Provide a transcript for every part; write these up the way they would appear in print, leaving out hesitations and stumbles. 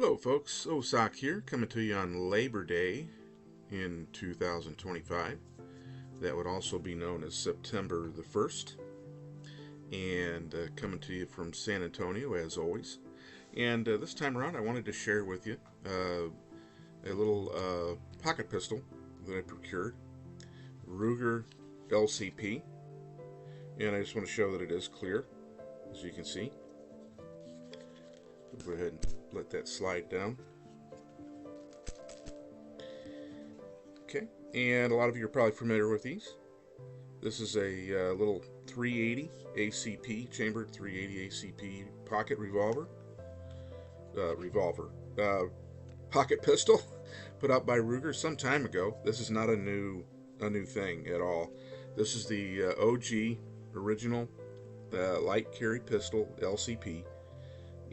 Hello folks, Osak here, coming to you on Labor Day in 2025. That would also be known as September the 1st. And coming to you from San Antonio as always. And this time around I wanted to share with you a little pocket pistol that I procured. Ruger LCP. And I just want to show that it is clear, as you can see. Go ahead and let that slide down. Okay, and a lot of you are probably familiar with these. This is a little 380 ACP, chambered 380 ACP pocket pocket pistol, put out by Ruger some time ago. This is not a new thing at all. This is the OG original light carry pistol LCP.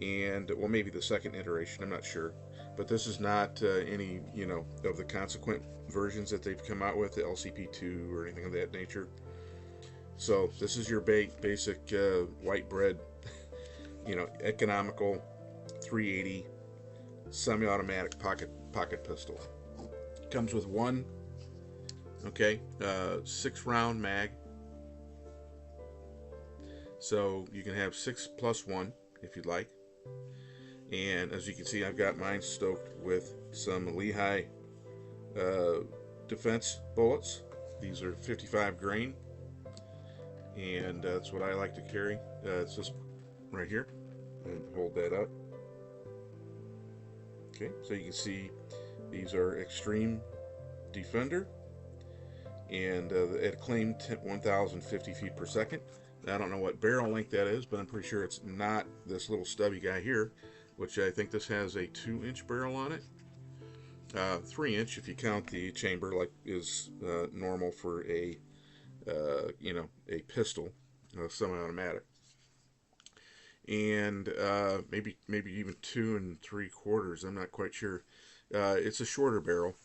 And well, maybe the second iteration, I'm not sure, but this is not any of the consequent versions that they've come out with, the LCP2 or anything of that nature. So this is your basic white bread economical 380 semi-automatic pocket pistol. Comes with one 6-round mag, so you can have 6 plus 1 if you'd like. And as you can see, I've got mine stoked with some Lehigh defense bullets. These are 55 grain, and that's what I like to carry. It's just right here, and hold that up. Okay, so you can see these are XTREME Defender, and at a claimed 1,050 feet per second. I don't know what barrel length that is, but I'm pretty sure it's not this little stubby guy here, which I think this has a 2-inch barrel on it. 3-inch if you count the chamber like is normal for a a pistol, semi-automatic, and maybe even 2 3/4. I'm not quite sure. It's a shorter barrel.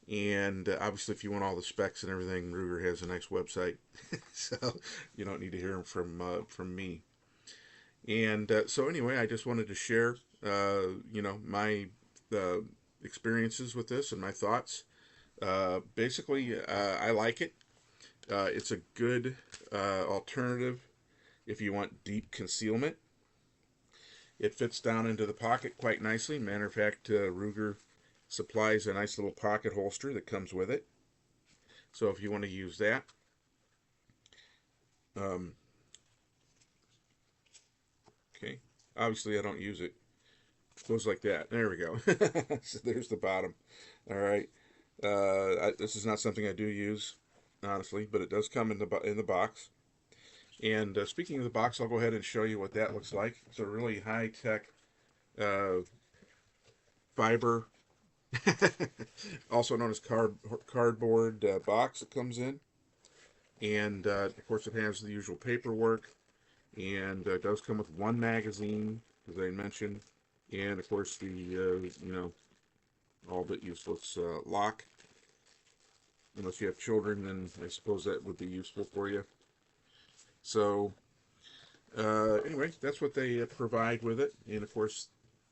And obviously, if you want all the specs and everything, Ruger has a nice website, so you don't need to hear them from me. And so anyway, I just wanted to share, my experiences with this and my thoughts. Basically, I like it. It's a good alternative if you want deep concealment. It fits down into the pocket quite nicely. Matter of fact, Ruger supplies a nice little pocket holster that comes with it, so if you want to use that, okay, obviously I don't use it. It goes like that. There we go. So there's the bottom. All right, this is not something I do use, honestly, but it does come in the box. And speaking of the box, I'll go ahead and show you what that looks like. It's a really high-tech fiber also known as cardboard box it comes in, and of course it has the usual paperwork, and it does come with one magazine, as I mentioned, and of course the all but useless lock. Unless you have children, then I suppose that would be useful for you. So anyway, that's what they provide with it, and of course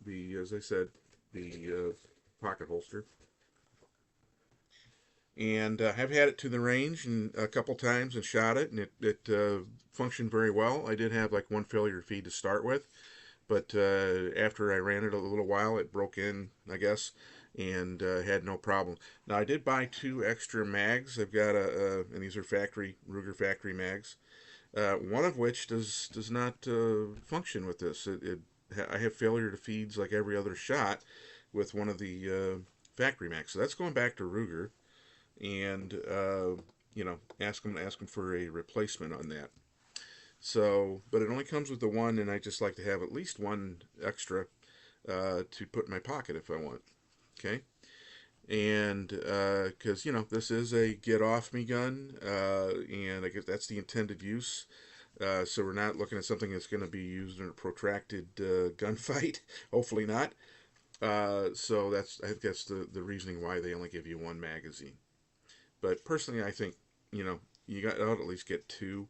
as I said, the pocket holster. And I've had it to the range a couple times and shot it, and it functioned very well. I did have like one failure feed to start with, but after I ran it a little while, it broke in, I guess, and had no problem. Now I did buy 2 extra mags. I've got and these are Ruger factory mags. One of which does not function with this. I have failure to feeds like every other shot with one of the factory mags. So that's going back to Ruger, and ask them for a replacement on that. So, but it only comes with the one, and I just like to have at least one extra to put in my pocket if I want. Okay, and because this is a get off me gun, and I guess that's the intended use. So we're not looking at something that's going to be used in a protracted gunfight. Hopefully not. So I think that's the reasoning why they only give you one magazine. But personally, I think you ought to at least get 2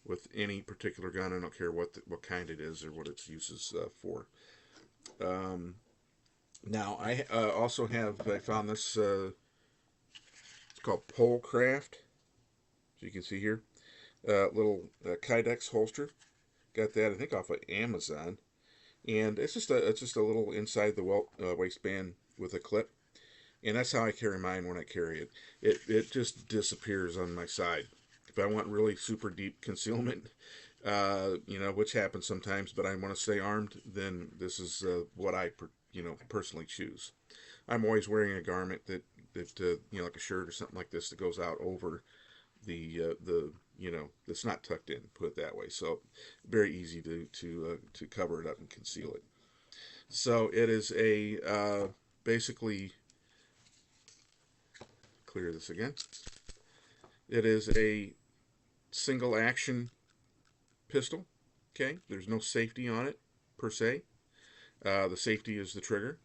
with any particular gun. I don't care what kind it is or what its use is for. Now I also have, I found this, it's called Polecraft, as you can see here, little Kydex holster. Got that I think off of Amazon, and it's just a little inside the waistband with a clip, and that's how I carry mine when I carry it. It just disappears on my side. If I want really super deep concealment, which happens sometimes, but I want to stay armed, then this is what I personally choose. I'm always wearing a garment that like a shirt or something like this that goes out over the that's not tucked in, put it that way. So very easy to cover it up and conceal it. So it is a basically, clear this again. It is a single action pistol. Okay, there's no safety on it per se. The safety is the trigger,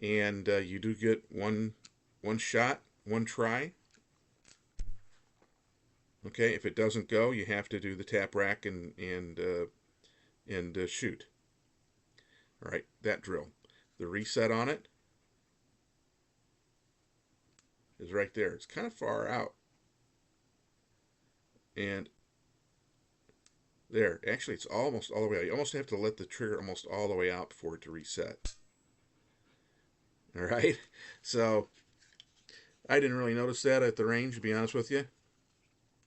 and you do get one shot, one try. Okay, if it doesn't go, you have to do the tap rack and shoot. All right, that drill. The reset on it is right there. It's kind of far out, and there. Actually, it's almost all the way out. You almost have to let the trigger almost all the way out for it to reset. All right, so I didn't really notice that at the range, to be honest with you.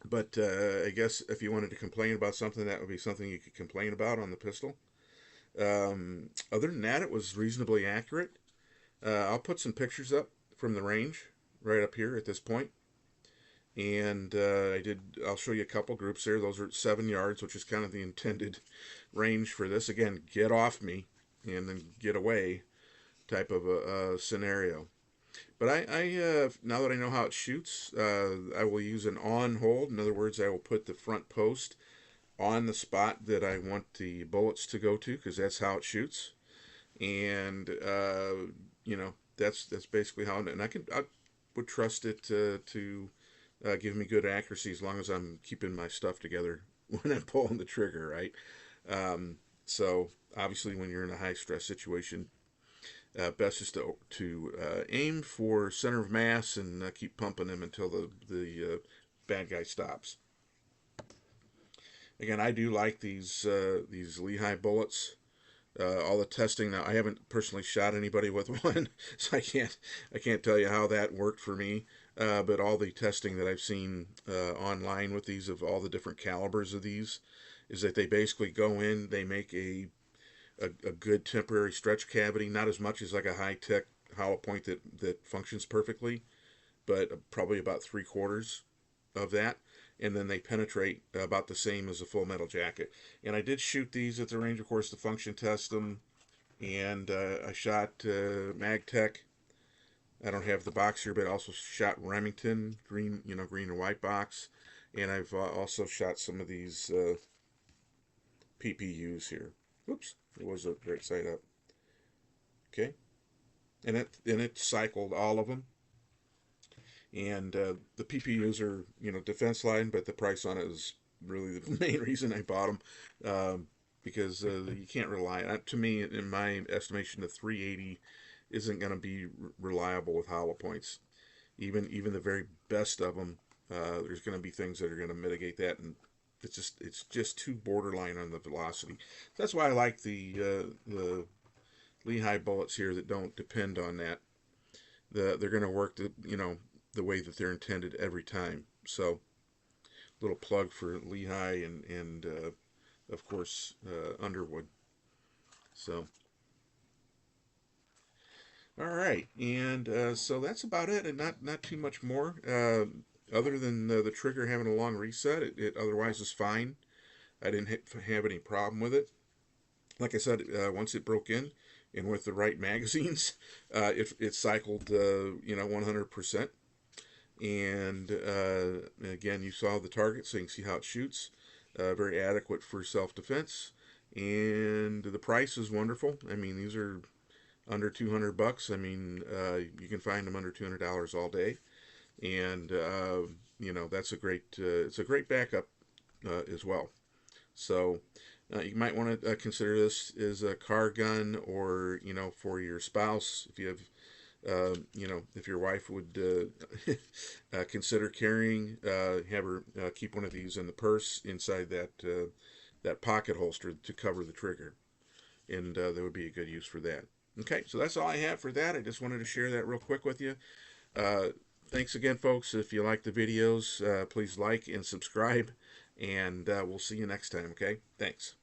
But I guess if you wanted to complain about something, that would be something you could complain about on the pistol. Other than that, it was reasonably accurate. I'll put some pictures up from the range right up here at this point. And I'll show you a couple groups there. Those are 7 yards, which is kind of the intended range for this. Again, get off me and then get away type of a scenario. But now that I know how it shoots, I will use an on hold. In other words, I will put the front post on the spot that I want the bullets to go to, because that's how it shoots. And that's basically how. And I would trust it to give me good accuracy as long as I'm keeping my stuff together when I'm pulling the trigger, right? So obviously, when you're in a high stress situation, best is to aim for center of mass and keep pumping them until the bad guy stops. Again, I do like these Lehigh bullets. All the testing now, I haven't personally shot anybody with one, so I can't tell you how that worked for me. But all the testing that I've seen online with these, of all the different calibers of these, is that they basically go in, they make a good temporary stretch cavity, not as much as like a high tech hollow point that functions perfectly, but probably about 3/4 of that, and then they penetrate about the same as a full metal jacket. And I did shoot these at the range, of course, to function test them, and I shot MagTech. I don't have the box here, but I also shot Remington green, green and white box, and I've also shot some of these PPUs here. Oops, it was a right side up. Okay, and it cycled all of them. And the PPUs are defense line, but the price on it is really the main reason I bought them, because you can't rely on. To me, in my estimation, the 380 isn't going to be reliable with hollow points. Even the very best of them, there's going to be things that are going to mitigate that, and it's just too borderline on the velocity. That's why I like the Lehigh bullets here that don't depend on that. They're going to work the way that they're intended every time. So, little plug for Lehigh and of course Underwood. So, all right, and so that's about it, and not too much more. Other than the trigger having a long reset, it otherwise is fine. I didn't have any problem with it. Like I said, once it broke in, and with the right magazines, it cycled 100%. And again, you saw the target, so you can see how it shoots. Very adequate for self-defense, and the price is wonderful. I mean, these are under $200. I mean, you can find them under $200 all day, and that's a great it's a great backup as well. So You might want to consider this as a car gun, or for your spouse, if you have if your wife would consider carrying, have her keep one of these in the purse inside that pocket holster to cover the trigger, and there would be a good use for that. Okay, so that's all I have for that. I just wanted to share that real quick with you. Thanks again, folks. If you like the videos, please like and subscribe, and we'll see you next time. Okay, thanks.